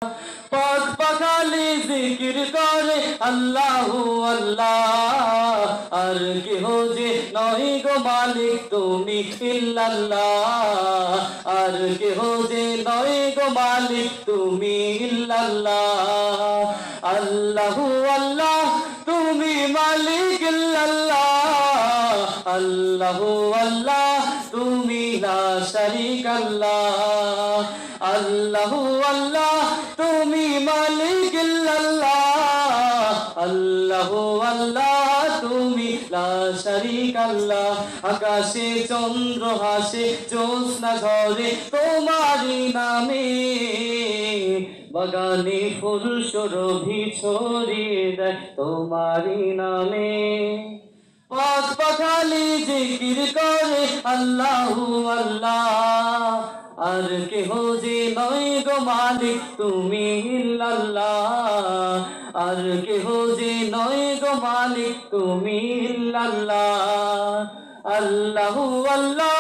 পাক পাখালি জিকির করে আল্লাহু আল্লাহ, আর কেহ যে নয় গো মালিক তুমি ইল্লাল্লাহ, আর কেহ যে নয় গো মালিক তুমি ইল্লাল্লাহ। আল্লাহু আল্লাহ তুমি মালিক ইল্লাল্লাহ, আল্লাহু আল্লাহ তুমি লা শারীকা আল্লাহ, আল্লাহু আল্লাহ তুমি মালিক ইল্লাল্লাহ, আল্লাহু আল্লাহ তুমি লা শারীকা আল্লাহ। আকাশে চন্দ্র হাসে জ্যোৎস্না ঝরে তোমারি নামে, বাগানে ফুল সুরভি ছড়িয়ে দেয় তোমারি নামে। পাক পাখালি জিকির করে আল্লাহু আল্লাহ, আর কেহ যে নয় গো মালিক তুমি ইল্লাল্লাহ, আর কেহ যে নয় গো মালিক তুমি ইল্লাল্লাহ। আল্লাহু আল্লাহ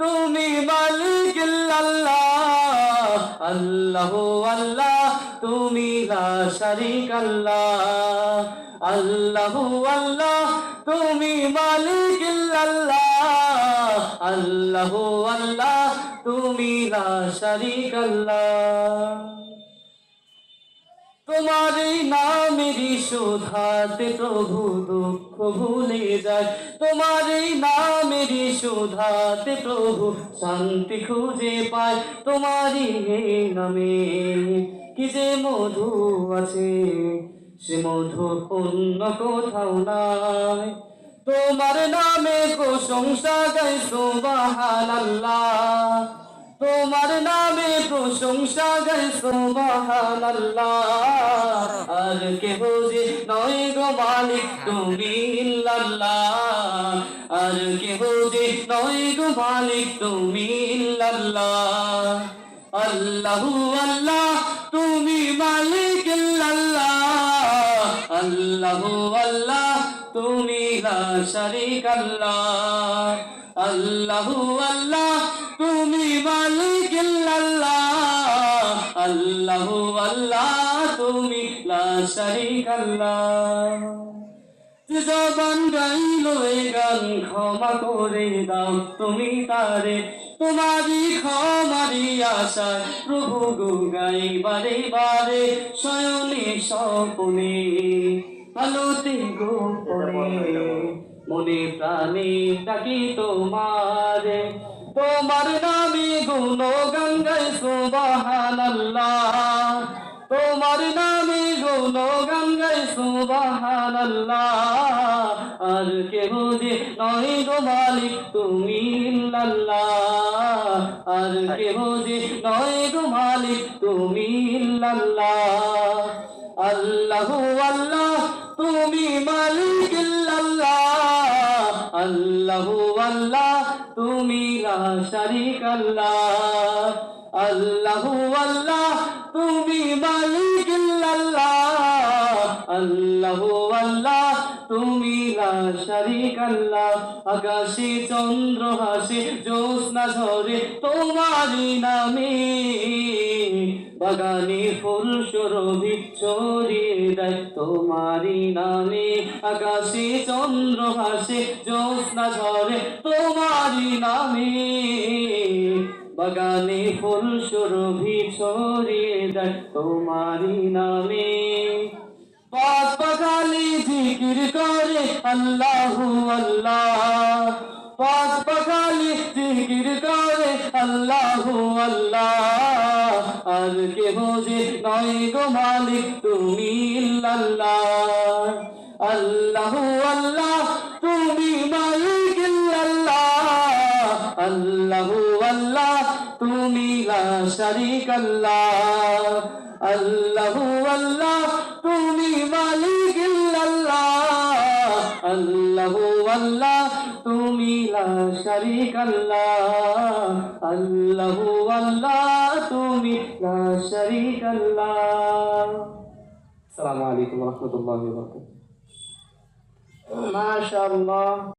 তুমি মালিক ইল্লাল্লাহ, আল্লাহু আল্লাহ তুমি লা শারীকা আল্লাহ, আল্লাহু আল্লাহ তুমি মালিক ইল্লাল্লাহ, আল্লাহু আল্লাহ তুমি লা শারীকা আল্লাহ। তোমারি নামেরই সুধাতে প্রভু দুঃখ ভুলে যায়, তোমারি নামেরই সুধাতে প্রভু শান্তি খুঁজে পায়। তোমারি নামে কি যে মধু আছে, সে মধু অন্য কোথাও নাই। তোমার নামে প্রশংসা গাই সুবহানাল্লাহ, তোমার নামে প্রশংসা গাই সুবহানাল্লাহ। আর কেহ যে নয় গো মালিক তুমি ইল্লাল্লাহ, আর কেহ যে নয় গো মালিক তুমি ইল্লাল্লাহ। আল্লাহু আল্লাহ তুমি মালিক ইল্লাল্লাহ, আল্লাহু আল্লাহ তুমি লা শারীকা আল্লাহ, আল্লাহু আল্লাহ তুমি মালিক ইল্লাল্লাহ, আল্লাহু আল্লাহ তুমি লা শারীকা আল্লাহ। জবান গাইল এ গান ক্ষমা করে দাও তুমি তারে, তোমারি ক্ষমারি আশায় প্রভু গো গাই বারে বারে। শয়নে স্বপনে আলোতে গোপনে মনে প্রাণে ডাকি তোমারে, তোমার নামে গুণগান গাই সুবহানাল্লাহ, তোমার নামে গুণগান গাই সুবহানাল্লাহ। আর কেহ যে নয় গো মালিক তুমি ইল্লাল্লাহ, আর কেহ যে নয় গো মালিক তুমি ইল্লাল্লাহ। আল্লাহু আল্লাহ তুমি মালিক ইল্লাল্লাহ, আল্লাহু আল্লাহ তুমি লা শারীকা আল্লাহ, আল্লাহু আল্লাহ তুমি মালিক ইল্লাল্লাহ, আল্লাহু আল্লাহ তুমি লা শারীকা আল্লাহ। আকাশে চন্দ্র হাসে জ্যোৎস্না ঝরে তোমারি নামে, বাগানে ফুল সুরভি ছড়িয়ে দেয় তোমারি নামে। আকাশে চন্দ্র হাসে জ্যোৎস্না ঝরে তোমারি নামে, বাগানে ফুল সুরভি ছড়িয়ে দেয় তোমারি নামে। পাক পাখালি জিকির করে আল্লাহু আল্লাহ, পাক পাখালি জিকির করে আল্লাহু আল্লাহ, আর কেহ যে নয় গো মালিক তুমি ইল্লাল্লাহ। আল্লাহু আল্লাহ তুমি মালিক ইল্লাল্লাহ, আল্লাহু আল্লাহ তুমি লা শারীকা আল্লাহ, আল্লাহু আল্লাহ তুমি মালিক ইল্লাল্লাহ, আল্লাহু আল্লাহ তুমি লা শারীকা আল্লাহ, আল্লাহু আল্লাহ তুমি লা শারীকা আল্লাহ। আসসালামু আলাইকুম ওয়া রাহমাতুল্লাহি ওয়া বারাকাতুহু। মাশাআল্লাহ।